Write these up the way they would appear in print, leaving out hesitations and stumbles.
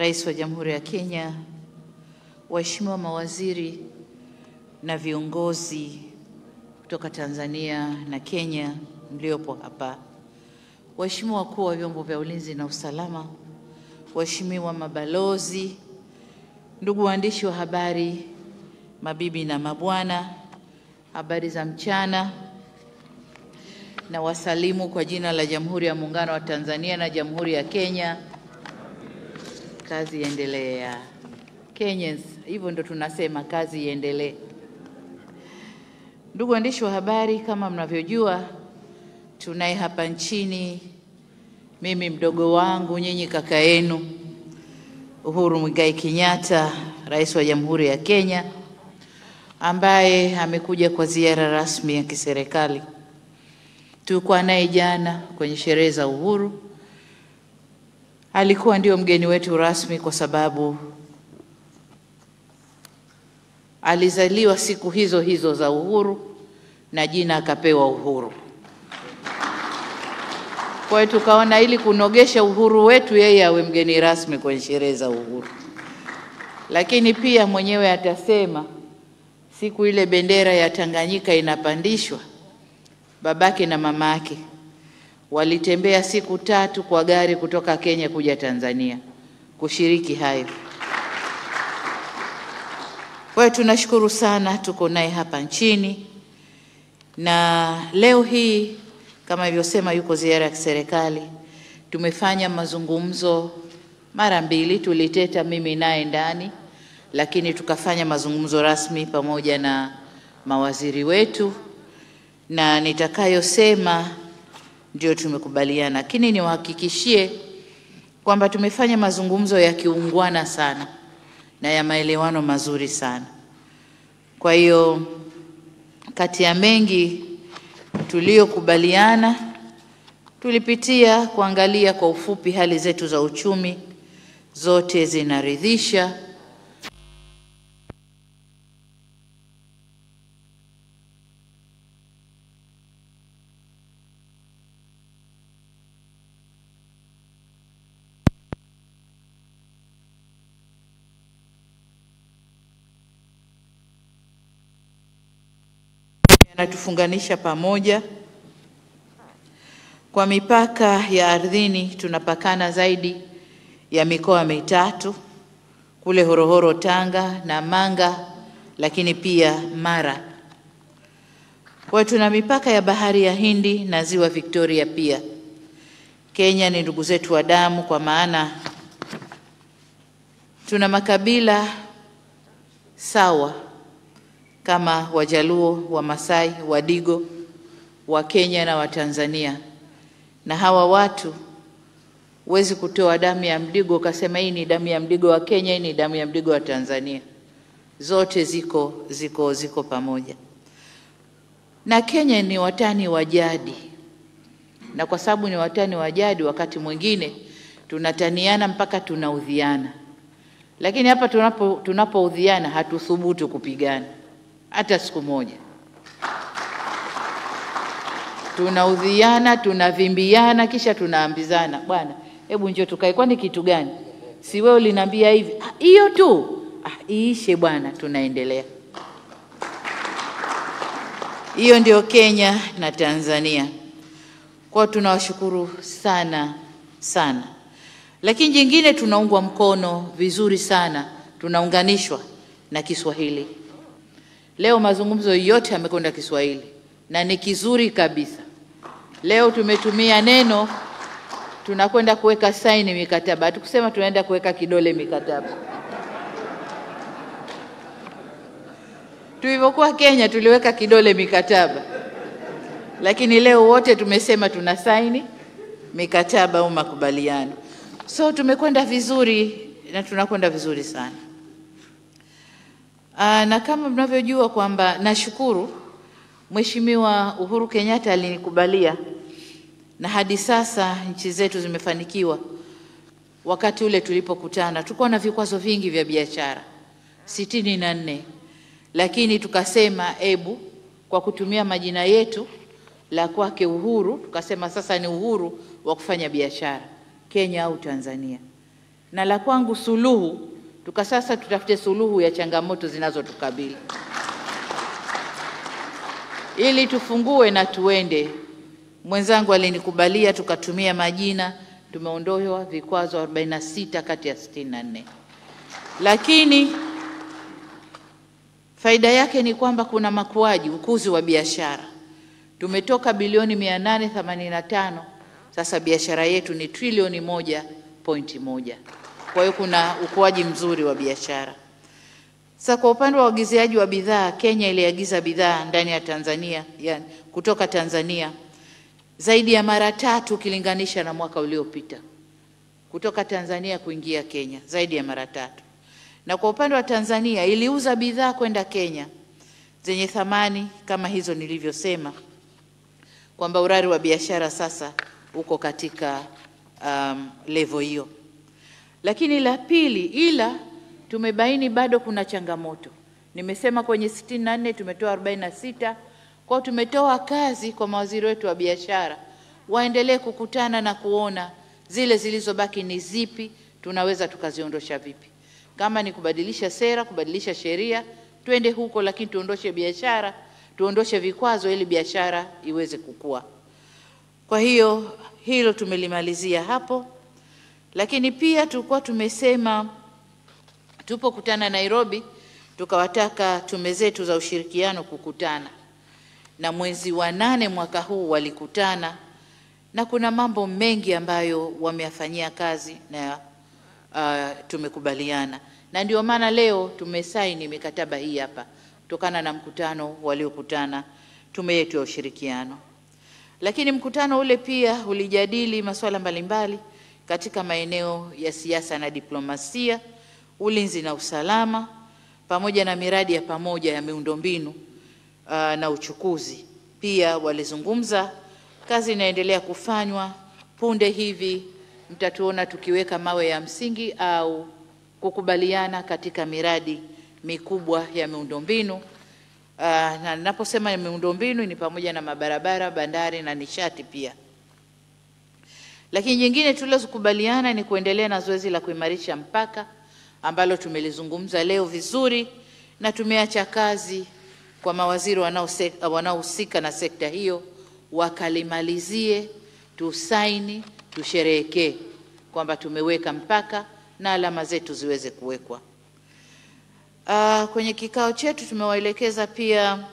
Rais wa Jamhuri ya Kenya, waheshimiwa mawaziri na viongozi kutoka Tanzania na Kenya mliopo hapa, waheshimiwa wakuu wa vyombo vya ulinzi na usalama, waheshimiwa mabalozi, ndugu waandishi wa habari, mabibi na mabwana, habari za mchana, na wasalimu kwa jina la Jamhuri ya Muungano wa Tanzania na Jamhuri ya Kenya. Kazi iendelee. Kenyans, hivyo ndo tunasema kazi iendelee. Ndugu waandishi wa habari, kama mnavyojua, tunaye hapa nchini mimi mdogo wangu, nyinyi kaka yenu, Uhuru Muigai Kenyatta, Rais wa Jamhuri ya Kenya, ambaye amekuja kwa ziara rasmi ya kiserikali. Tulikuwa naye jana kwenye sherehe za uhuru. Alikuwa ndio mgeni wetu rasmi kwa sababu alizaliwa siku hizo hizo za uhuru na jina akapewa Uhuru. Kwa hiyo tukaona ili kunogesha uhuru wetu, yeye awe mgeni rasmi kwenye sherehe za uhuru. Lakini pia mwenyewe atasema siku ile bendera ya Tanganyika inapandishwa, babake na mamake walitembea siku 3 kwa gari kutoka Kenya kuja Tanzania kushiriki hayo. Kwa hiyo tunashukuru sana, tuko naye hapa nchini, na leo hii kama ilivyosema yuko ziara ya kiserikali. Tumefanya mazungumzo mara 2, tuliteta mimi naye ndani, lakini tukafanya mazungumzo rasmi pamoja na mawaziri wetu, na nitakayosema ndio tumekubaliana. Lakini niwahakikishie kwamba tumefanya mazungumzo ya kiungwana sana na ya maelewano mazuri sana. Kwa hiyo kati ya mengi tuliyokubaliana, tulipitia kuangalia kwa ufupi hali zetu za uchumi, zote zinaridhisha. Yanatufunganisha pamoja. Kwa mipaka ya ardhini tunapakana zaidi ya mikoa 3, kule Horohoro Tanga na Manga, lakini pia Mara. Kwa tuna mipaka ya bahari ya Hindi na ziwa Victoria pia. Kenya ni ndugu zetu wa damu, kwa maana tuna makabila sawa kama Wajaluo, Wamasai, Wadigo, wa Kenya na wa Tanzania. Na hawa watu huwezi kutoa damu ya Mdigo ukasema hii ni damu ya Mdigo wa Kenya, hii ni damu ya Mdigo wa Tanzania. Zote ziko pamoja. Na Kenya ni watani wa jadi. Na kwa sababu ni watani wa jadi, wakati mwingine tunataniana mpaka tunaudhiana. Lakini hapa tunapoudhiana hatuthubutu kupigana hata siku moja. Tunaudhiana, tunavimbiana, kisha tunaambizana, bwana hebu njoo tukae, kwani kitu gani? Si wewe uliniambia hivi? Hiyo tu. Iishe bwana, tunaendelea. Hiyo ndio Kenya na Tanzania. Kwa tunawashukuru sana sana. Lakini jingine, tunaungwa mkono vizuri sana, tunaunganishwa na Kiswahili. Leo mazungumzo yote yamekwenda Kiswahili na ni kizuri kabisa. Leo tumetumia neno tunakwenda kuweka saini mikataba. Hatukusema tunaenda kuweka kidole mikataba. Tulipokuwa Kenya tuliweka kidole mikataba. Lakini leo wote tumesema tuna saini mikataba au makubaliano. So tumekwenda vizuri na tunakwenda vizuri sana. Na kama mnavyojua kwamba nashukuru Mheshimiwa Uhuru Kenyatta alinikubalia, na hadi sasa nchi zetu zimefanikiwa. Wakati ule tulipokutana tulikuwa na vikwazo vingi vya biashara 64, lakini tukasema kwa kutumia majina yetu la kwake Uhuru, tukasema sasa ni uhuru wa kufanya biashara Kenya au Tanzania. na la kwangu suluhu, sasa tutafute suluhu ya changamoto zinazotukabili ili tufungue na tuende. Mwenzangu alinikubalia tukatumia majina, tumeondoa vikwazo 46 kati ya 64. Lakini faida yake ni kwamba kuna makuaji, ukuzi wa biashara. Tumetoka bilioni 885, sasa biashara yetu ni trilioni 1.1. Kwa hiyo kuna ukuaji mzuri wa biashara. Sasa kwa upande wa uagizaji wa bidhaa, Kenya iliagiza bidhaa ndani ya Tanzania, yani kutoka Tanzania zaidi ya mara 3 ukilinganisha na mwaka uliopita. Kutoka Tanzania kuingia Kenya zaidi ya mara 3. Na kwa upande wa Tanzania iliuza bidhaa kwenda Kenya zenye thamani kama hizo nilivyosema, kwamba urari wa biashara sasa uko katika level hiyo. Lakini la pili, ila tumebaini bado kuna changamoto. Nimesema kwenye 64 tumetoa 46, kwa tumetoa kazi kwa mawaziri wetu wa biashara waendelee kukutana na kuona zile zilizobaki ni zipi, tunaweza tukaziondosha vipi. Kama ni kubadilisha sera, kubadilisha sheria, twende huko, lakini tuondoshe biashara, tuondoshe vikwazo ili biashara iweze kukua. Kwa hiyo hilo tumelimalizia hapo. Lakini pia tulikuwa tumesema tupokutana Nairobi, tukawataka tume zetu za ushirikiano kukutana, na mwezi wa 8 mwaka huu walikutana, na kuna mambo mengi ambayo wameyafanyia kazi na tumekubaliana, na ndio maana leo tumesaini mikataba hii hapa kutokana na mkutano waliokutana tume yetu ya ushirikiano. Lakini mkutano ule pia ulijadili masuala mbalimbali katika maeneo ya siasa na diplomasia, ulinzi na usalama, pamoja na miradi ya pamoja ya miundombinu na uchukuzi. Pia walizungumza kazi inaendelea kufanywa. Punde hivi mtatuona tukiweka mawe ya msingi au kukubaliana katika miradi mikubwa ya miundombinu. Na ninaposema ya miundombinu ni pamoja na mabarabara, bandari na nishati pia. Lakini nyingine tulizokubaliana ni kuendelea na zoezi la kuimarisha mpaka ambalo tumelizungumza leo vizuri, na tumeacha kazi kwa mawaziri wanaohusika na sekta hiyo wakalimalizie, tusaini, tusherehekee kwamba tumeweka mpaka na alama zetu ziweze kuwekwa. Kwenye kikao chetu tumewaelekeza pia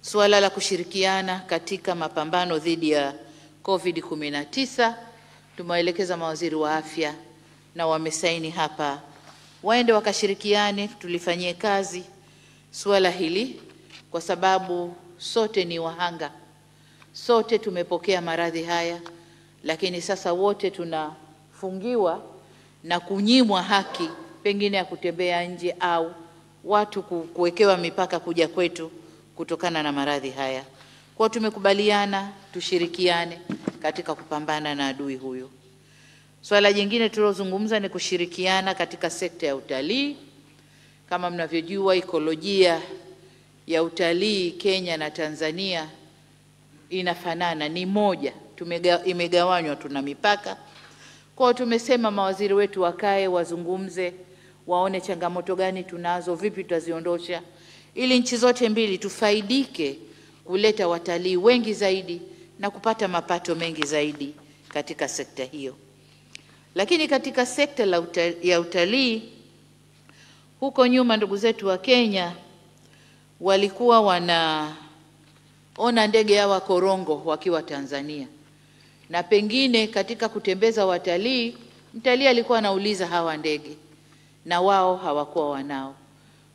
suala la kushirikiana katika mapambano dhidi ya COVID-19. Tumewaelekeza mawaziri wa afya na wamesaini hapa, waende wakashirikiane, tulifanyie kazi suala hili, kwa sababu sote ni wahanga, sote tumepokea maradhi haya, lakini sasa wote tunafungiwa na kunyimwa haki pengine ya kutembea nje au watu kuwekewa mipaka kuja kwetu kutokana na maradhi haya. Kwa tumekubaliana tushirikiane katika kupambana na adui huyu. Swala jingine tulilozungumza ni kushirikiana katika sekta ya utalii. Kama mnavyojua, ekolojia ya utalii Kenya na Tanzania inafanana, ni moja, imegawanywa, tuna mipaka. Kwa tumesema mawaziri wetu wakae wazungumze, waone changamoto gani tunazo, vipi tutaziondosha, ili nchi zote mbili tufaidike kuleta watalii wengi zaidi na kupata mapato mengi zaidi katika sekta hiyo. Lakini katika sekta ya utalii, huko nyuma ndugu zetu wa Kenya walikuwa wanaona ndege hawa korongo wakiwa Tanzania, na pengine katika kutembeza watalii, mtalii alikuwa anauliza hawa ndege na wao hawakuwa wanao.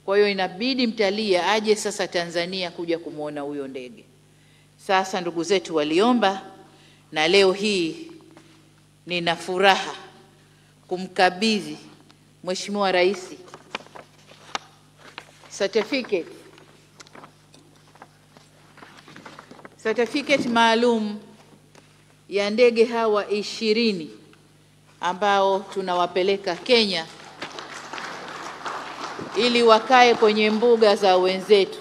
Kwa hiyo inabidi mtalii aje sasa Tanzania kuja kumuona huyo ndege. Sasa ndugu zetu waliomba, na leo hii nina furaha kumkabidhi Mheshimiwa Rais certificate maalum ya ndege hawa 20 ambao tunawapeleka Kenya ili wakae kwenye mbuga za wenzetu.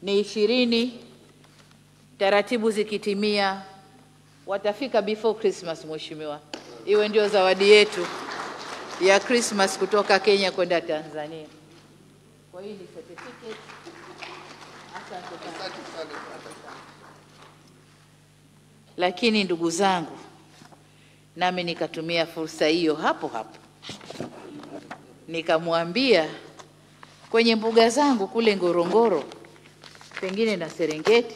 Ni 20, taratibu zikitimia watafika before Christmas mheshimiwa, iwe ndio zawadi yetu ya Christmas kutoka Kenya kwenda Tanzania. Kwa hii ni certificate. Asante sana. Lakini ndugu zangu, nami nikatumia fursa hiyo hapo hapo. Nikamwambia kwenye mbuga zangu kule Ngorongoro, pengine na Serengeti,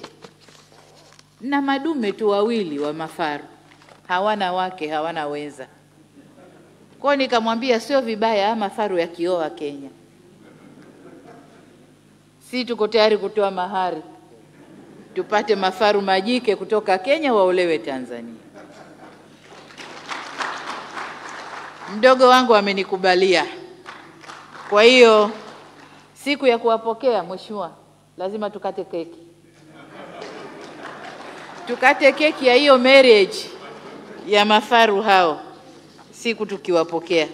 na madume tu wawili wa mafaru. Hawana wake, hawana wenza. Kwa nikamwambia sio vibaya mafaru yakioa Kenya. Si tuko tayari kutoa mahari. Tupate mafaru majike kutoka Kenya waolewe Tanzania. Mdogo wangu amenikubalia. Kwa hiyo siku ya kuwapokea mheshimiwa, lazima tukate keki. Tukate keki ya hiyo marriage ya mafaru hao siku tukiwapokea.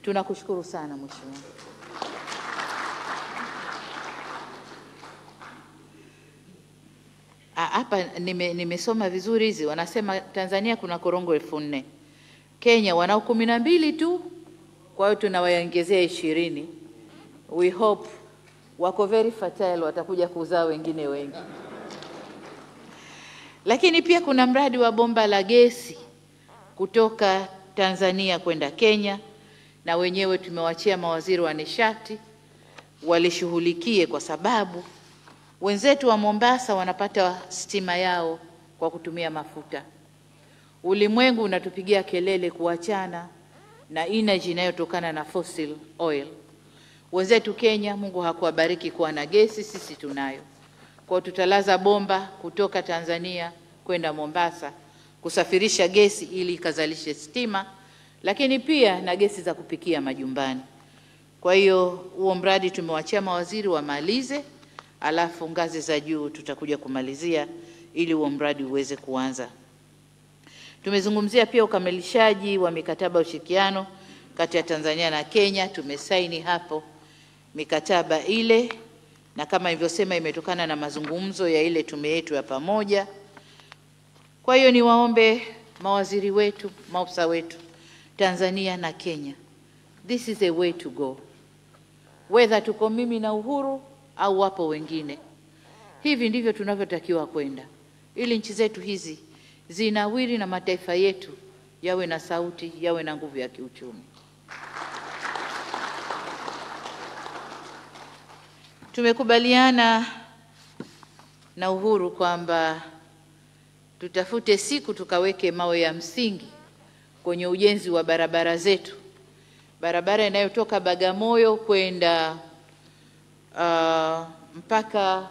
Tunakushukuru sana mheshimiwa. Hapa nimesoma vizuri hizi, wanasema Tanzania kuna korongo 4,000. Kenya wanao 12 tu, kwa hiyo tunawaongezea 20. We hope wako very fertile, watakuja kuzaa wengine wengi. Lakini pia kuna mradi wa bomba la gesi kutoka Tanzania kwenda Kenya, na wenyewe tumewachia mawaziri wa nishati walishughulikie, kwa sababu wenzetu wa Mombasa wanapata stima yao kwa kutumia mafuta. Ulimwengu unatupigia kelele kuachana na energy inayotokana na fossil oil. Wenzetu Kenya, Mungu hakuwabariki kuwa na gesi, sisi tunayo. Kwa tutalaza bomba kutoka Tanzania kwenda Mombasa kusafirisha gesi ili ikazalishe stima, lakini pia na gesi za kupikia majumbani. Kwa hiyo huo mradi tumewachia mawaziri wamalize, alafu ngazi za juu tutakuja kumalizia ili huo mradi uweze kuanza. Tumezungumzia pia ukamilishaji wa mikataba ya ushirikiano kati ya Tanzania na Kenya. Tumesaini hapo mikataba ile, na kama nilivyosema imetokana na mazungumzo ya ile tume yetu ya pamoja. Kwa hiyo niwaombe mawaziri wetu, maafisa wetu Tanzania na Kenya, this is a way to go. Whether tuko mimi na Uhuru au wapo wengine, hivi ndivyo tunavyotakiwa kwenda, ili nchi zetu hizi zinawiri na mataifa yetu yawe na sauti, yawe na nguvu ya kiuchumi. Tumekubaliana na Uhuru kwamba tutafute siku tukaweke mawe ya msingi kwenye ujenzi wa barabara zetu. Barabara inayotoka Bagamoyo kwenda mpaka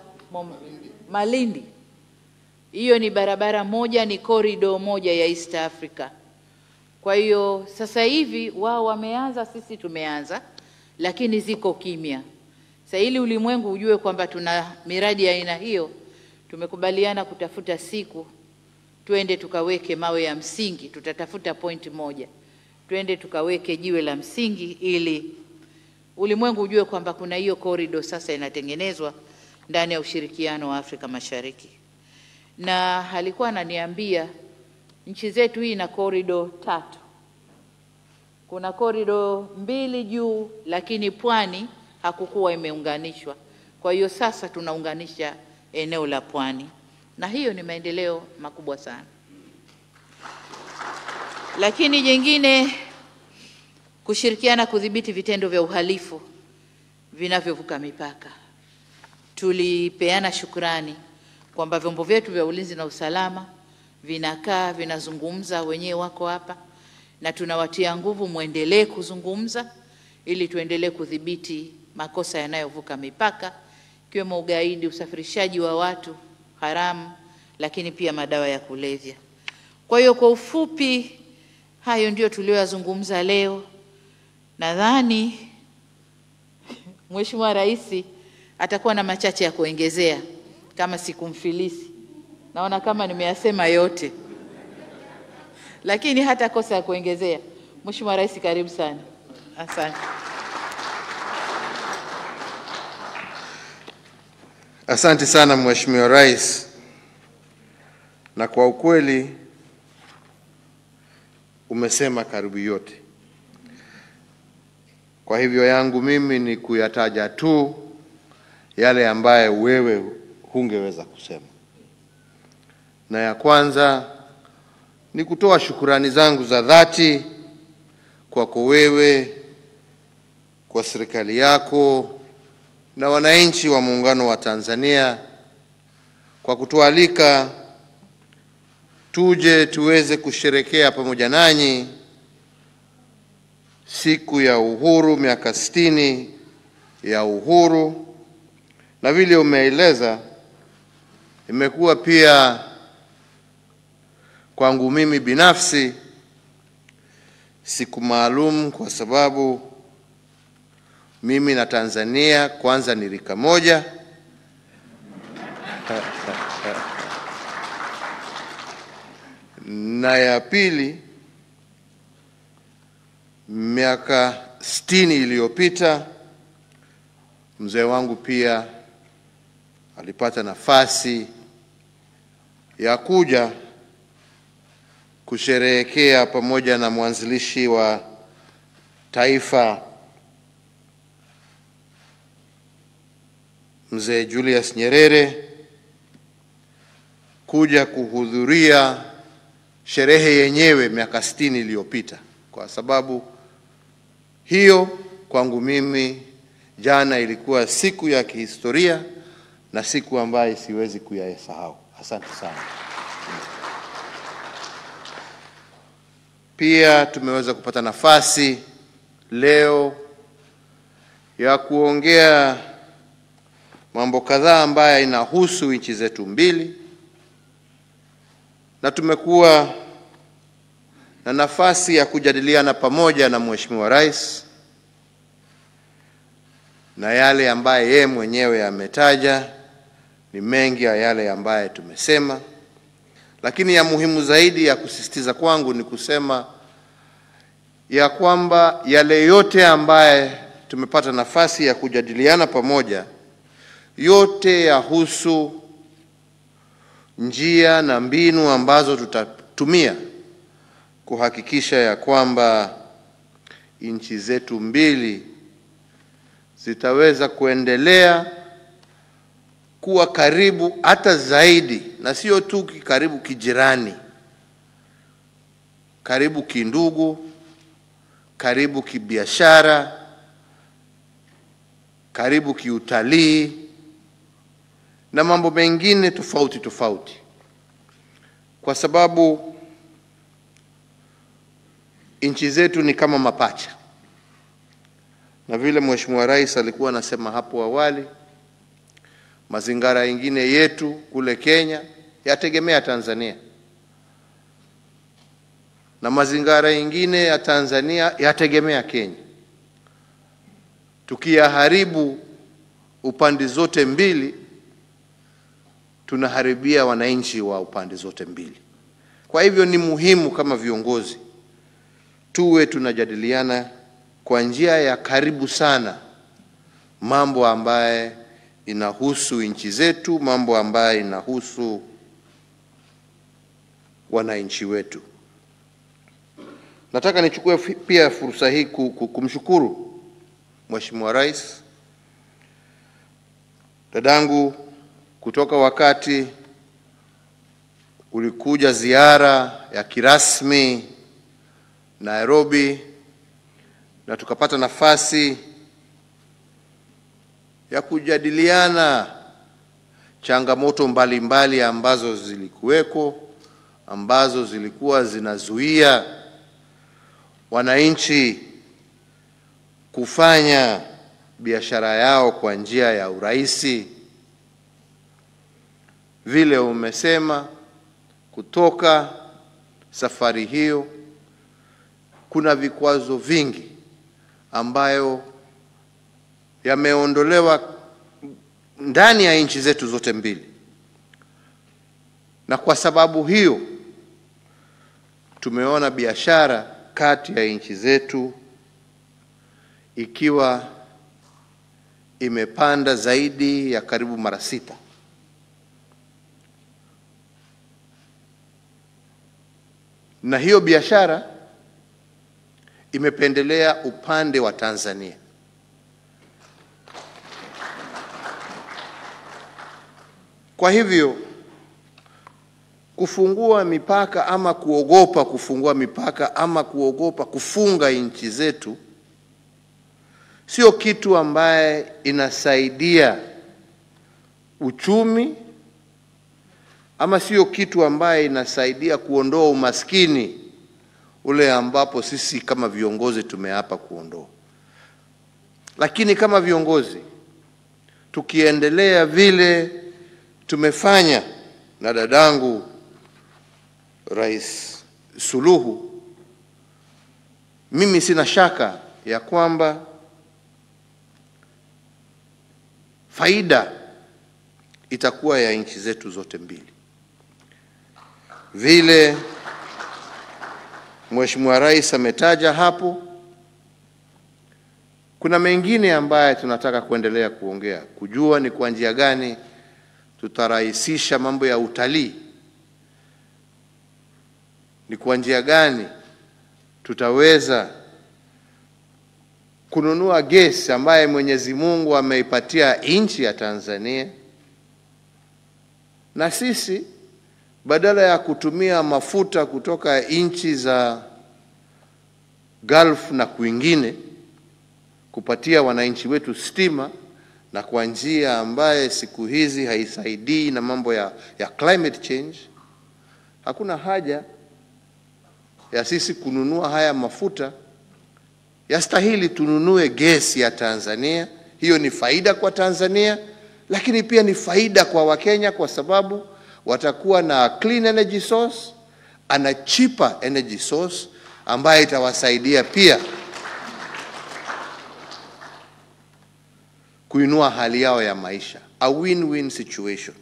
Malindi. Hiyo ni barabara moja, ni corridor moja ya East Africa. Kwa hiyo sasa hivi wao wameanza, sisi tumeanza, lakini ziko kimya. Sasa ili ulimwengu ujue kwamba tuna miradi ya aina hiyo, tumekubaliana kutafuta siku twende tukaweke mawe ya msingi. Tutatafuta point moja, twende tukaweke jiwe la msingi ili ulimwengu ujue kwamba kuna hiyo corridor sasa inatengenezwa ndani ya ushirikiano wa Afrika Mashariki. Na alikuwa ananiambia nchi zetu hii ina corridor 3. Kuna corridor 2 juu, lakini pwani hakukuwa imeunganishwa. Kwa hiyo sasa tunaunganisha eneo la pwani, na hiyo ni maendeleo makubwa sana. Lakini jingine, kushirikiana kudhibiti vitendo vya uhalifu vinavyovuka mipaka. Tulipeana shukrani kwamba vyombo vyetu vya ulinzi na usalama vinakaa, vinazungumza, wenyewe wako hapa, na tunawatia nguvu muendelee kuzungumza ili tuendelee kudhibiti makosa yanayovuka mipaka, ikiwemo ugaidi, usafirishaji wa watu haramu, lakini pia madawa ya kulevya. Kwa hiyo kwa ufupi hayo ndio tuliyozungumza leo. Nadhani Mheshimiwa Rais atakuwa na machache ya kuongezea kama sikumfilisi. Naona kama nimeyasema yote, lakini hata kosa ya kuongezea. Mheshimiwa Rais, karibu sana. Asante. Asante sana Mheshimiwa Rais, na kwa ukweli umesema karibu yote. Kwa hivyo yangu mimi ni kuyataja tu yale ambaye wewe hungeweza kusema. Na ya kwanza ni kutoa shukurani zangu za dhati kwako wewe, kwa serikali yako na wananchi wa Muungano wa Tanzania kwa kutualika tuje tuweze kusherehekea pamoja nanyi siku ya uhuru, miaka 60 ya uhuru. Na vile umeeleza, imekuwa pia kwangu mimi binafsi siku maalum, kwa sababu mimi na Tanzania kwanza ni rika moja na ya pili, miaka 60 iliyopita mzee wangu pia alipata nafasi ya kuja kusherehekea pamoja na mwanzilishi wa taifa mzee Julius Nyerere, kuja kuhudhuria sherehe yenyewe miaka 60 iliyopita. Kwa sababu hiyo kwangu mimi jana ilikuwa siku ya kihistoria na siku ambayo siwezi kuyasahau. Asante sana. Pia tumeweza kupata nafasi leo ya kuongea mambo kadhaa ambayo inahusu nchi zetu mbili, na tumekuwa na nafasi ya kujadiliana pamoja na Mheshimiwa Rais, na yale ambaye yeye mwenyewe ametaja ni mengi ya yale ambaye tumesema, lakini ya muhimu zaidi ya kusisitiza kwangu ni kusema ya kwamba yale yote ambaye tumepata nafasi ya kujadiliana pamoja, yote yahusu njia na mbinu ambazo tutatumia kuhakikisha ya kwamba nchi zetu mbili zitaweza kuendelea kuwa karibu hata zaidi, na sio tu karibu kijirani, karibu kindugu, karibu kibiashara, karibu kiutalii na mambo mengine tofauti tofauti. Kwa sababu nchi zetu ni kama mapacha, na vile Mheshimiwa Rais alikuwa anasema hapo awali, mazingara mengine yetu kule Kenya yategemea Tanzania, na mazingara mengine ya Tanzania yategemea Kenya. Tukiyaharibu upande zote mbili, tunaharibia wananchi wa upande zote mbili. Kwa hivyo ni muhimu kama viongozi tuwe tunajadiliana kwa njia ya karibu sana mambo ambaye inahusu nchi zetu, mambo ambaye inahusu wananchi wetu. Nataka nichukue pia fursa hii kumshukuru Mheshimiwa Rais, dadangu, kutoka wakati ulikuja ziara ya kirasmi Nairobi na tukapata nafasi ya kujadiliana changamoto mbalimbali ambazo zilikuweko, ambazo zilikuwa zinazuia wananchi kufanya biashara yao kwa njia ya urahisi. Vile umesema, kutoka safari hiyo kuna vikwazo vingi ambayo yameondolewa ndani ya nchi zetu zote mbili, na kwa sababu hiyo tumeona biashara kati ya nchi zetu ikiwa imepanda zaidi ya karibu mara 6. Na hiyo biashara imependelea upande wa Tanzania. Kwa hivyo kufungua mipaka ama kuogopa kufungua mipaka ama kuogopa kufunga nchi zetu sio kitu ambaye inasaidia uchumi, ama sio kitu ambaye inasaidia kuondoa umaskini ule ambapo sisi kama viongozi tumeapa kuondoa. Lakini kama viongozi tukiendelea vile tumefanya na dadangu Rais Suluhu, mimi sina shaka ya kwamba faida itakuwa ya nchi zetu zote mbili. Vile Mheshimiwa Rais ametaja hapo, kuna mengine ambaye tunataka kuendelea kuongea, kujua ni kwa njia gani tutarahisisha mambo ya utalii, ni kwa njia gani tutaweza kununua gesi ambaye Mwenyezi Mungu ameipatia nchi ya Tanzania, na sisi badala ya kutumia mafuta kutoka nchi za Gulf na kwingine kupatia wananchi wetu stima, na kwa njia ambaye siku hizi haisaidii na mambo ya climate change, hakuna haja ya sisi kununua haya mafuta. Yastahili tununue gesi ya Tanzania. Hiyo ni faida kwa Tanzania, lakini pia ni faida kwa Wakenya, kwa sababu watakuwa na clean energy source and a cheaper energy source ambaye itawasaidia pia kuinua hali yao ya maisha, a win-win situation.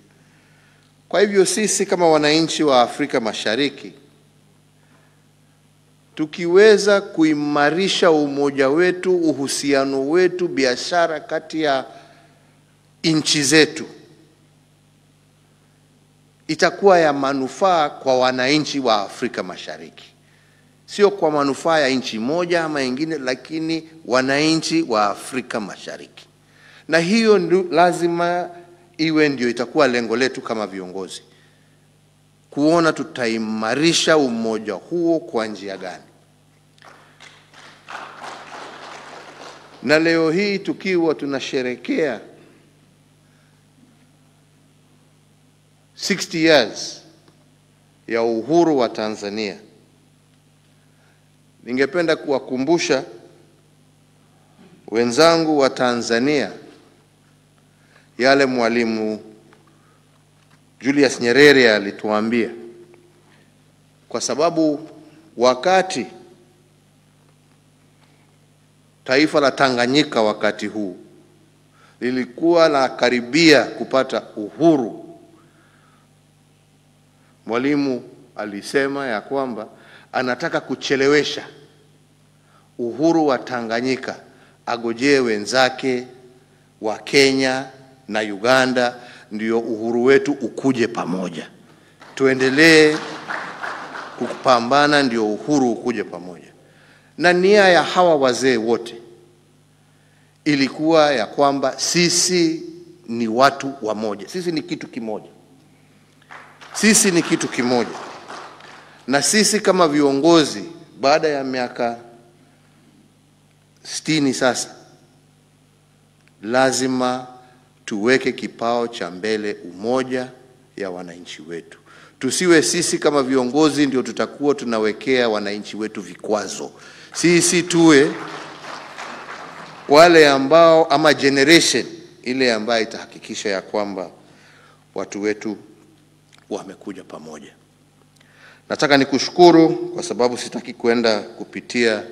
Kwa hivyo sisi kama wananchi wa Afrika Mashariki tukiweza kuimarisha umoja wetu, uhusiano wetu, biashara kati ya nchi zetu, itakuwa ya manufaa kwa wananchi wa Afrika Mashariki. Sio kwa manufaa ya nchi moja ama nyingine, lakini wananchi wa Afrika Mashariki. Na hiyo lazima iwe ndio itakuwa lengo letu kama viongozi, kuona tutaimarisha umoja huo kwa njia gani. Na leo hii tukiwa tunasherekea 60 years ya uhuru wa Tanzania, ningependa kuwakumbusha wenzangu wa Tanzania yale Mwalimu Julius Nyerere alituambia, kwa sababu wakati taifa la Tanganyika wakati huu lilikuwa la karibia kupata uhuru, Mwalimu alisema ya kwamba anataka kuchelewesha uhuru wa Tanganyika, agojee wenzake wa Kenya na Uganda ndio uhuru wetu ukuje pamoja. Tuendelee kupambana ndio uhuru ukuje pamoja. Na nia ya hawa wazee wote ilikuwa ya kwamba sisi ni watu wamoja. Sisi ni kitu kimoja. Sisi ni kitu kimoja. Na sisi kama viongozi baada ya miaka 60 sasa, lazima tuweke kipao cha mbele umoja ya wananchi wetu. Tusiwe sisi kama viongozi ndio tutakuwa tunawekea wananchi wetu vikwazo. Sisi tuwe wale ambao ama generation ile ambayo itahakikisha ya kwamba watu wetu wamekuja pamoja. Nataka nikushukuru kwa sababu sitaki kwenda kupitia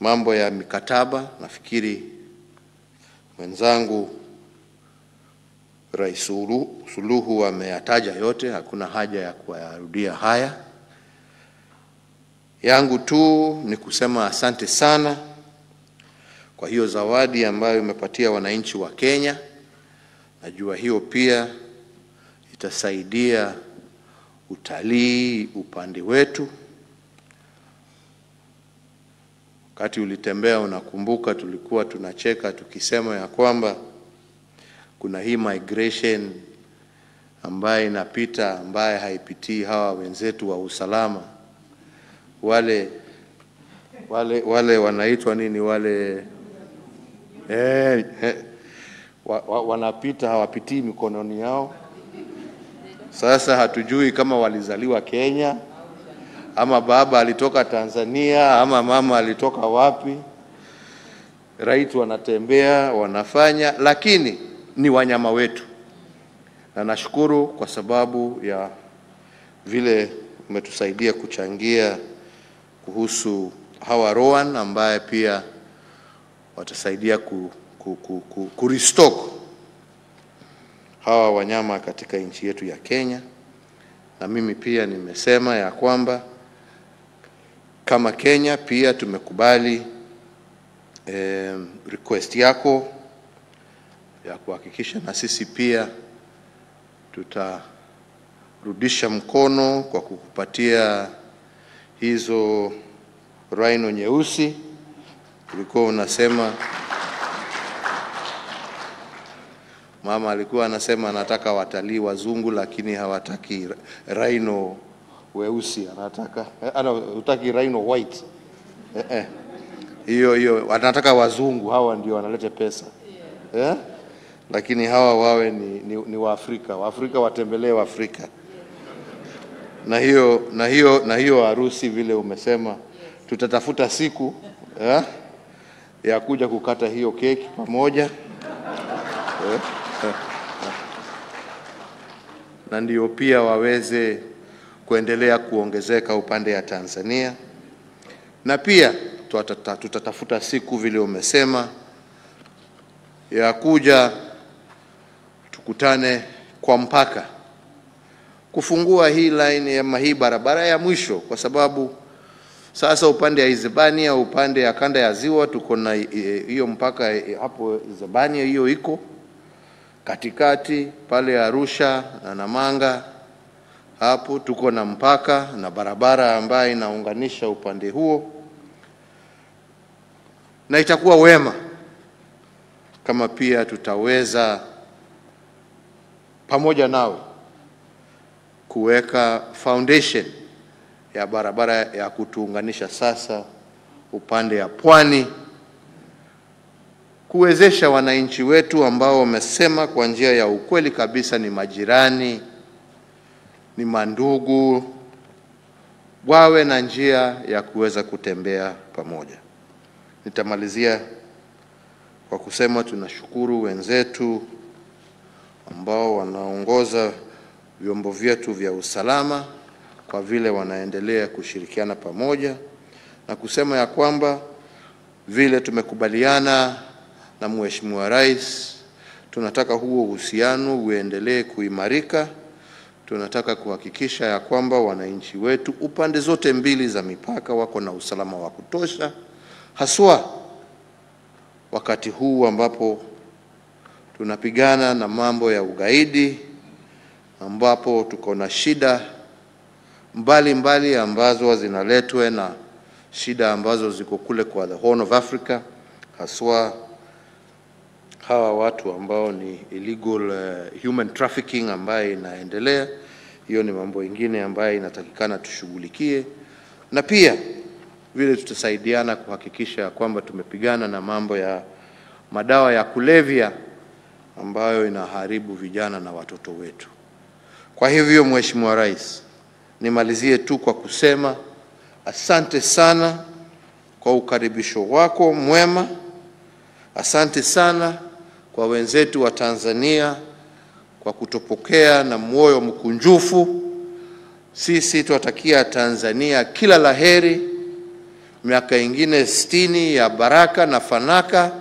mambo ya mikataba. Nafikiri mwenzangu Rais Suluhu ameyataja yote, hakuna haja ya kuyarudia haya. Yangu tu ni kusema asante sana kwa hiyo zawadi ambayo umepatia wananchi wa Kenya. Najua hiyo pia itasaidia utalii upande wetu. wakati ulitembea unakumbuka tulikuwa tunacheka tukisema ya kwamba kuna hii migration ambaye inapita ambaye haipitii hawa wenzetu wa usalama, wale wanaitwa nini wale wanapita hawapitii mikononi yao. Sasa hatujui kama walizaliwa Kenya ama baba alitoka Tanzania ama mama alitoka wapi. Right, wanatembea wanafanya, lakini ni wanyama wetu. Na nashukuru kwa sababu ya vile umetusaidia kuchangia kuhusu hawa Rowan ambaye pia watasaidia kurestock hawa wanyama katika nchi yetu ya Kenya. Na mimi pia nimesema ya kwamba kama Kenya pia tumekubali request yako ya kuhakikisha na sisi pia tutarudisha mkono kwa kukupatia hizo rhino nyeusi. Ulikuwa unasema, mama alikuwa anasema anataka watalii wazungu lakini hawataki rhino weusi, hutaki rhino white. Hiyo anataka wazungu, hawa ndio wanaleta pesa. Lakini hawa wawe ni Waafrika. Waafrika watembelee Waafrika. Na hiyo harusi vile umesema tutatafuta siku ya kuja kukata hiyo keki pamoja. Na ndio pia waweze kuendelea kuongezeka upande ya Tanzania. Na pia tutatafuta siku vile umesema ya kuja tukutane kwa mpaka kufungua hii line ya hii barabara ya mwisho, kwa sababu sasa upande ya Hispania, upande ya kanda ya ziwa tuko na hiyo mpaka hapo Hispania, hiyo iko katikati pale Arusha na Namanga, hapo tuko na mpaka na barabara ambayo inaunganisha upande huo. Na itakuwa wema kama pia tutaweza pamoja nawe kuweka foundation ya barabara ya kutuunganisha sasa upande ya pwani, kuwezesha wananchi wetu ambao wamesema kwa njia ya ukweli kabisa ni majirani, ni mandugu, wawe na njia ya kuweza kutembea pamoja. Nitamalizia kwa kusema tunashukuru wenzetu ambao wanaongoza vyombo vyetu vya usalama kwa vile wanaendelea kushirikiana pamoja, na kusema ya kwamba vile tumekubaliana na Mheshimiwa Rais, tunataka huo uhusiano uendelee kuimarika. Tunataka kuhakikisha ya kwamba wananchi wetu upande zote mbili za mipaka wako na usalama wa kutosha, haswa wakati huu ambapo tunapigana na mambo ya ugaidi, ambapo tuko na shida mbali ambazo zinaletwa na shida ambazo ziko kule kwa the Horn of Africa, haswa hawa watu ambao ni illegal human trafficking ambaye inaendelea. Hiyo ni mambo mengine ambaye inatakikana tushughulikie, na pia vile tutasaidiana kuhakikisha kwamba tumepigana na mambo ya madawa ya kulevya ambayo inaharibu vijana na watoto wetu. Kwa hivyo Mheshimiwa Rais, nimalizie tu kwa kusema asante sana kwa ukaribisho wako mwema. Asante sana kwa wenzetu wa Tanzania kwa kutupokea na moyo mkunjufu. Sisi tunatakia Tanzania kila laheri, miaka ingine 60 ya baraka na fanaka,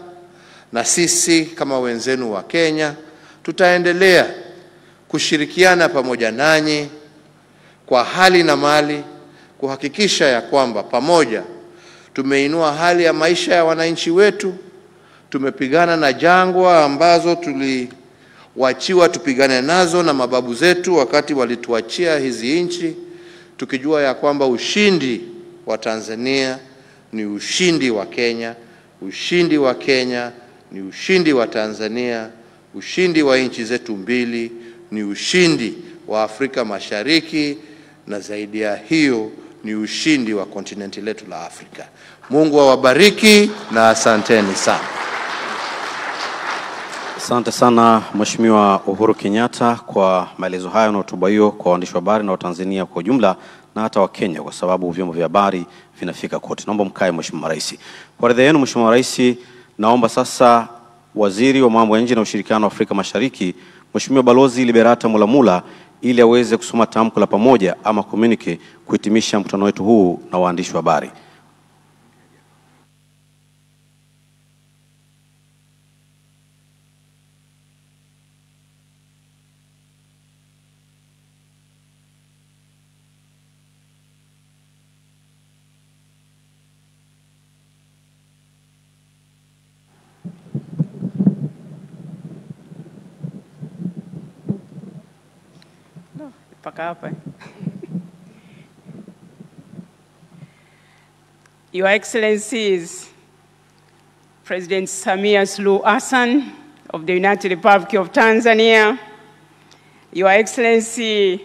na sisi kama wenzenu wa Kenya tutaendelea kushirikiana pamoja nanyi kwa hali na mali kuhakikisha ya kwamba pamoja tumeinua hali ya maisha ya wananchi wetu. Tumepigana na jangwa ambazo tuliwachiwa tupigane nazo na mababu zetu wakati walituachia hizi nchi, tukijua ya kwamba ushindi wa Tanzania ni ushindi wa Kenya, ushindi wa Kenya ni ushindi wa Tanzania, ushindi wa nchi zetu mbili, ni ushindi wa Afrika Mashariki, na zaidi ya hiyo ni ushindi wa kontinenti letu la Afrika. Mungu awabariki na asanteni sana. Asante sana Mheshimiwa Uhuru Kenyatta kwa maelezo hayo na hotuba hiyo kwa waandishi wa habari na Watanzania kwa ujumla na hata wa Kenya, kwa sababu vyombo vya habari vinafika kote. Naomba mkae Mheshimiwa Rais. Kwa ridhaa yenu Mheshimiwa Rais, naomba sasa Waziri wa Mambo ya Nje na Ushirikiano wa Afrika Mashariki, Mheshimiwa Balozi Liberata Mulamula, ili aweze kusoma tamko la pamoja ama communique kuhitimisha mkutano wetu huu na waandishi wa habari. Your Excellencies, President Samia Suluhu Hassan of the United Republic of Tanzania, Your Excellency,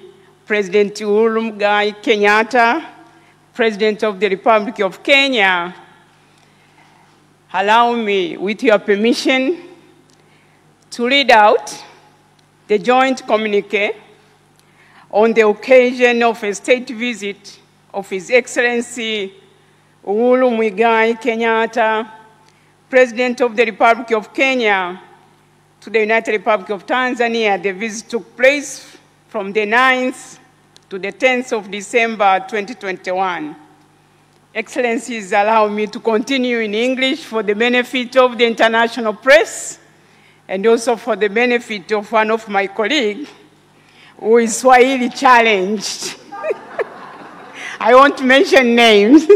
President Uhuru Muigai Kenyatta, President of the Republic of Kenya, allow me, with your permission, to read out the joint communique on the occasion of a state visit of His Excellency Uhuru Muigai Kenyatta, President of the Republic of Kenya, to the United Republic of Tanzania. The visit took place from the 9th to the 10th of December 2021. Excellencies, allow me to continue in English for the benefit of the international press and also for the benefit of one of my colleagues who is Swahili challenged. I won't mention names.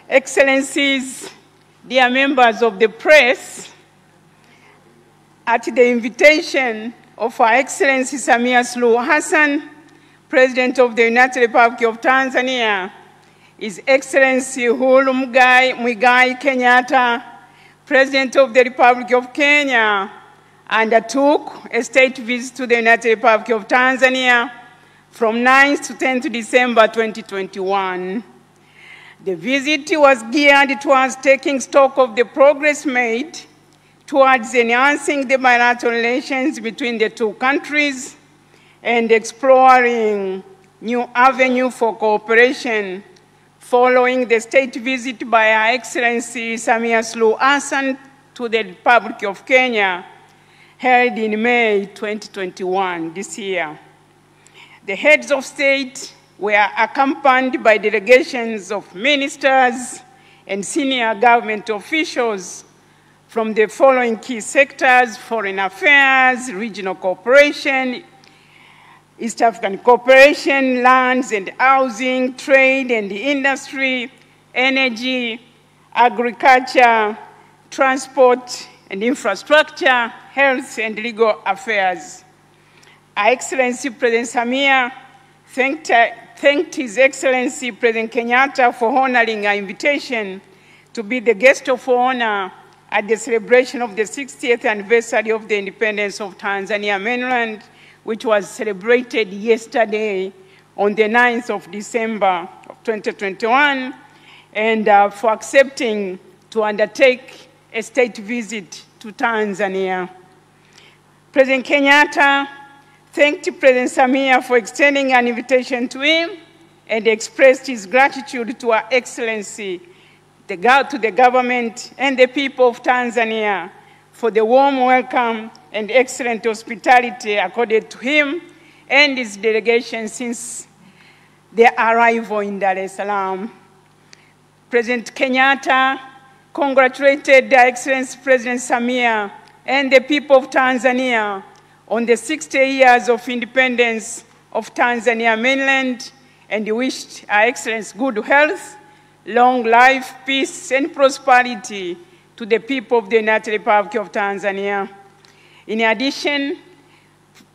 Excellencies, dear members of the press, at the invitation of Her Excellency Samia Suluhu Hassan, President of the United Republic of Tanzania, His Excellency Uhuru Muigai Kenyatta, President of the Republic of Kenya, undertook a state visit to the United Republic of Tanzania from 9th to 10th December 2021. The visit was geared towards taking stock of the progress made towards enhancing the bilateral relations between the two countries and exploring new avenues for cooperation following the state visit by Her Excellency Samia Suluhu Hassan to the Republic of Kenya, held in May 2021, this year. The heads of state were accompanied by delegations of ministers and senior government officials from the following key sectors: foreign affairs, regional cooperation, East African cooperation, lands and housing, trade and industry, energy, agriculture, transport and infrastructure, health and legal affairs. Her Excellency President Samia thanked His Excellency President Kenyatta for honoring our invitation to be the guest of honor at the celebration of the 60th anniversary of the independence of Tanzania mainland, which was celebrated yesterday on the 9th of December of 2021, and for accepting to undertake a state visit to Tanzania. President Kenyatta thanked President Samia for extending an invitation to him and expressed his gratitude to Her Excellency, to the government and the people of Tanzania for the warm welcome and excellent hospitality accorded to him and his delegation since their arrival in Dar es Salaam. President Kenyatta congratulated Her Excellency President Samia and the people of Tanzania on the 60 years of independence of Tanzania mainland, and wished Her Excellency good health, long life, peace, and prosperity to the people of the United Republic of Tanzania. In addition,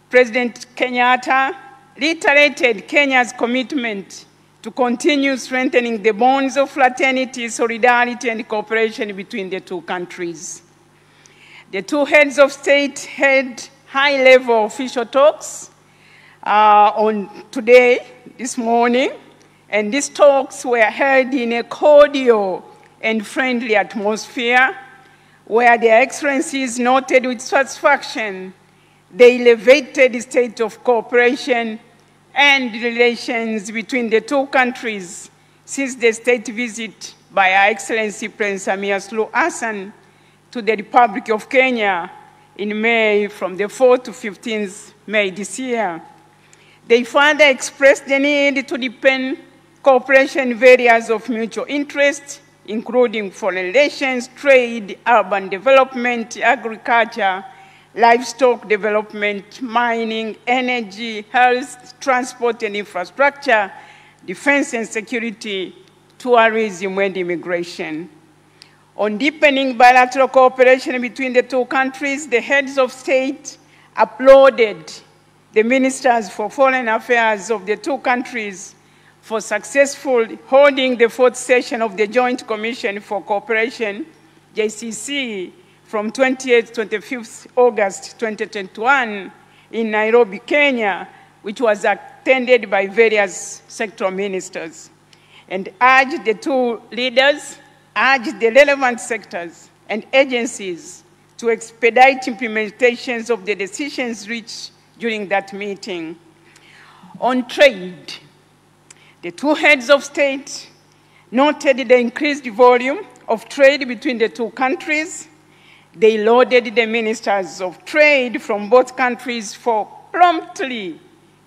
President Kenyatta reiterated Kenya's commitment to to continue strengthening the bonds of fraternity, solidarity, and cooperation between the two countries. The two heads of state had high-level official talks this morning, and these talks were held in a cordial and friendly atmosphere, where their excellencies noted with satisfaction the elevated state of cooperation and relations between the two countries since the state visit by Her Excellency President Samia Suluhu Hassan to the Republic of Kenya in May, from the 4th to 15th May this year. They further expressed the need to deepen cooperation in areas of mutual interest, including foreign relations, trade, urban development, agriculture, livestock development, mining, energy, health, transport and infrastructure, defense and security, tourism and immigration. On deepening bilateral cooperation between the two countries, the heads of state applauded the ministers for foreign affairs of the two countries for successfully holding the 4th session of the Joint Commission for Cooperation, JCC, from 28th to 25th August 2021 in Nairobi, Kenya, which was attended by various sectoral ministers, and urged the two leaders, urged the relevant sectors and agencies to expedite implementations of the decisions reached during that meeting. On trade, the two heads of state noted the increased volume of trade between the two countries. They lauded the ministers of trade from both countries for promptly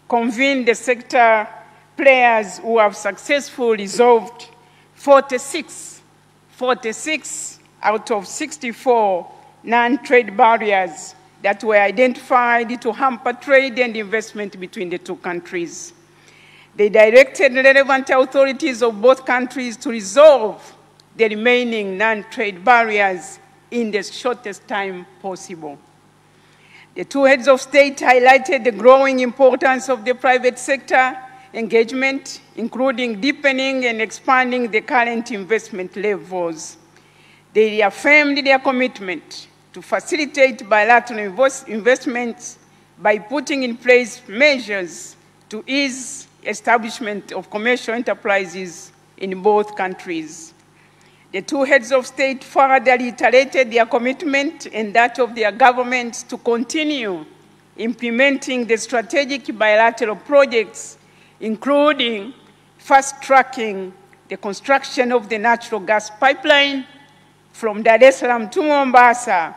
convening the sector players who have successfully resolved 46 out of 64 non-trade barriers that were identified to hamper trade and investment between the two countries. They directed relevant authorities of both countries to resolve the remaining non-trade barriers in the shortest time possible. The two heads of state highlighted the growing importance of the private sector engagement, including deepening and expanding the current investment levels. They reaffirmed their commitment to facilitate bilateral investments by putting in place measures to ease establishment of commercial enterprises in both countries. The two heads of state further reiterated their commitment and that of their governments to continue implementing the strategic bilateral projects, including fast-tracking the construction of the natural gas pipeline from Dar es Salaam to Mombasa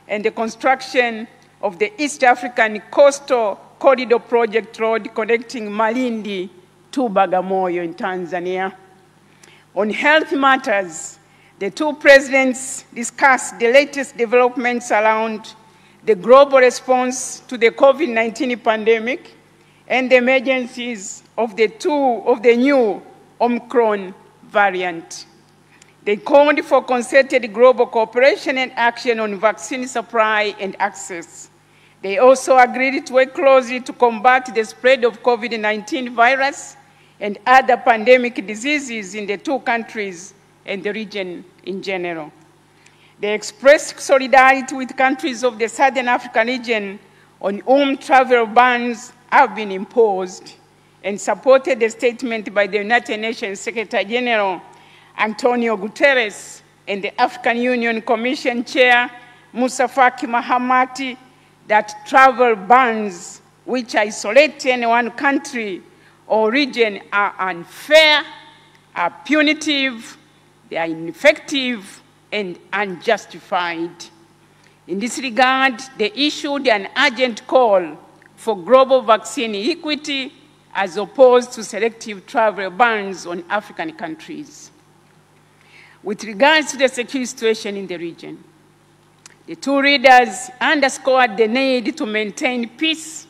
and the construction of the East African Coastal Corridor Project road connecting Malindi to Bagamoyo in Tanzania. On health matters, the two presidents discussed the latest developments around the global response to the COVID-19 pandemic and the emergencies of the new Omicron variant. They called for concerted global cooperation and action on vaccine supply and access. They also agreed to work closely to combat the spread of COVID-19 virus and other pandemic diseases in the two countries and the region in general. They expressed solidarity with countries of the Southern African region on whom travel bans have been imposed, and supported the statement by the United Nations Secretary General Antonio Guterres and the African Union Commission Chair Musa Faki Mahamat that travel bans which isolate any one country or region are unfair, are punitive, they are ineffective, and unjustified. In this regard, they issued an urgent call for global vaccine equity as opposed to selective travel bans on African countries. With regards to the security situation in the region, the two leaders underscored the need to maintain peace,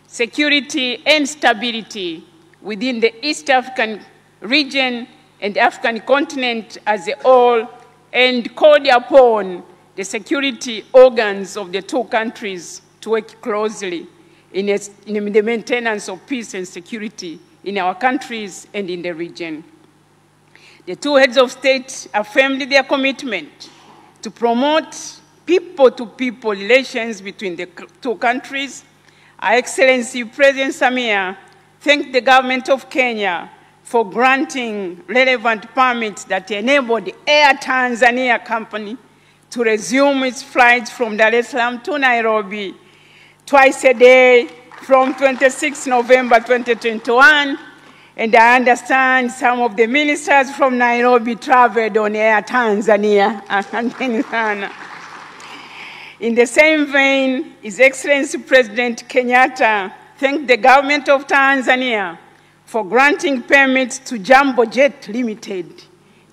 security, and stability within the East African region and the African continent as a whole, and called upon the security organs of the two countries to work closely in the maintenance of peace and security in our countries and in the region. The two heads of state affirmed their commitment to promote people-to-people relations between the two countries. Her Excellency President Samia thanked the government of Kenya for granting relevant permits that enabled Air Tanzania Company to resume its flights from Dar es Salaam to Nairobi twice a day from 26 November 2021. And I understand some of the ministers from Nairobi traveled on Air Tanzania. In the same vein, His Excellency President Kenyatta thanked the government of Tanzania for granting permits to Jambo Jet Limited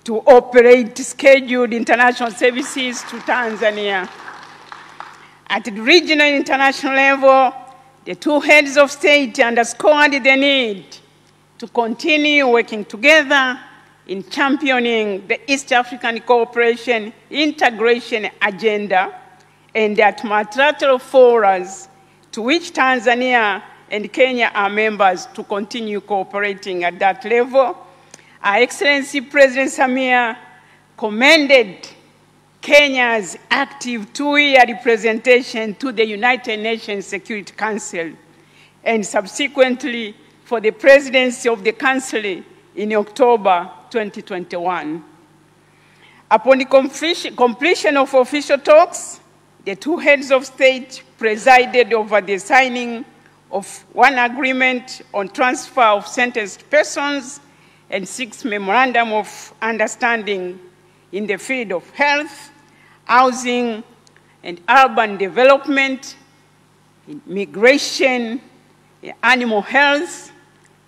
to operate scheduled international services to Tanzania. At the regional and international level, the two heads of state underscored the need to continue working together in championing the East African cooperation integration agenda and at multilateral forums to which Tanzania and Kenya are members to continue cooperating at that level. Her Excellency President Samia commended Kenya's active two-year representation to the United Nations Security Council and subsequently for the presidency of the Council in October 2021. Upon the completion of official talks, the two heads of state presided over the signing of one agreement on transfer of sentenced persons and 6 memorandum of understanding in the field of health, housing, and urban development, in migration, in animal health,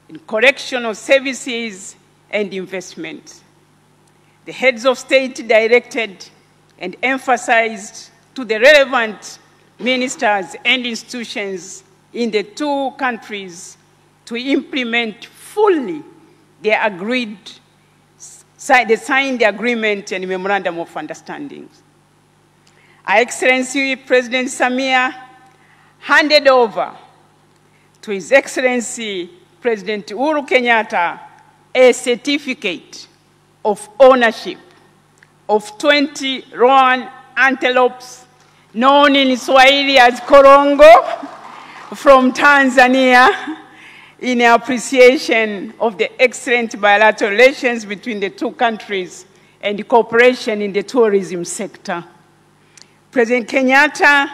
in correctional services, and investment. The heads of state directed and emphasized to the relevant ministers and institutions in the two countries to implement fully the signed agreement and memorandum of understanding. Her Excellency President Samia handed over to His Excellency President Uhuru Kenyatta a certificate of ownership of 20 roan antelopes, known in Swahili as korongo, from Tanzania, in appreciation of the excellent bilateral relations between the two countries and the cooperation in the tourism sector. President Kenyatta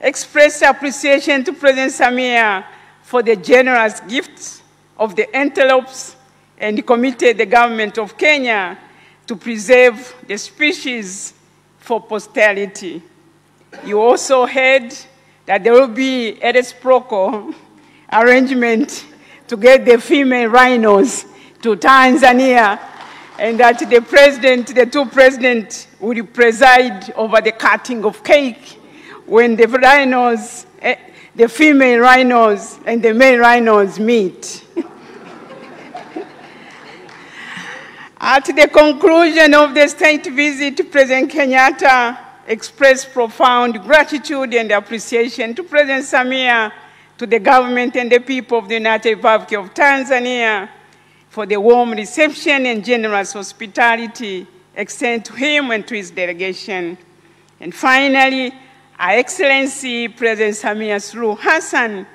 expressed appreciation to President Samia for the generous gifts of the antelopes and committed the government of Kenya to preserve the species for posterity. You also heard that there will be a reciprocal arrangement to get the female rhinos to Tanzania, and that the two presidents will preside over the cutting of cake when the rhinos, the female rhinos and the male rhinos meet. At the conclusion of the state visit, President Kenyatta expressed profound gratitude and appreciation to President Samia, to the government and the people of the United Republic of Tanzania for the warm reception and generous hospitality extended to him and to his delegation. And finally, Her Excellency President Samia Suluhu Hassan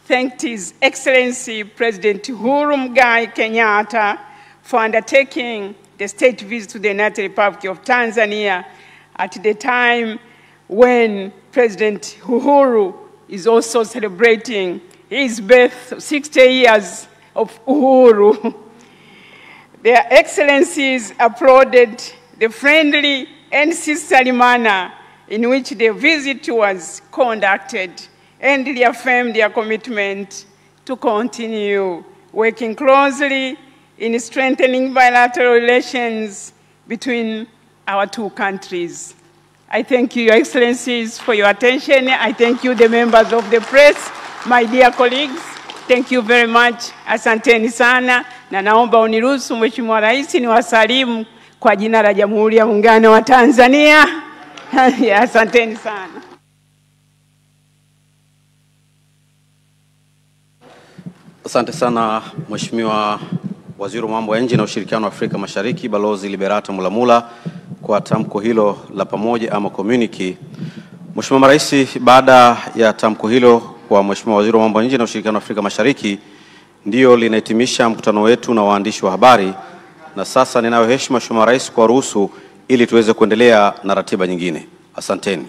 thanked His Excellency President Uhuru Muigai Kenyatta for undertaking the state visit to the United Republic of Tanzania at the time when President Uhuru is also celebrating his birth, 60 years of Uhuru. Their Excellencies applauded the friendly and sisterly manner in which the visit was conducted and reaffirmed their commitment to continue working closely in strengthening bilateral relations between our two countries. I thank you, Your Excellencies, for your attention. I thank you, the members of the press, my dear colleagues. Thank you very much. Asanteni sana. Na naomba uniruhusu Mheshimiwa Rais niwasalimu kwa jina la Jamhuri ya Muungano wa Tanzania. Asanteni sana. Asante sana Mheshimiwa Waziri wa Mambo ya Nje na Ushirikiano wa Afrika Mashariki, Balozi Liberata Mulamula, kwa tamko hilo la pamoja ama communique. Mheshimiwa Rais, baada ya tamko hilo kwa Mheshimiwa Waziri wa Mambo ya Nje na Ushirikiano wa Afrika Mashariki, ndio linahitimisha mkutano wetu na waandishi wa habari, na sasa ninayo heshima Mheshimiwa Rais kwa ruhusu ili tuweze kuendelea na ratiba nyingine. Asanteni.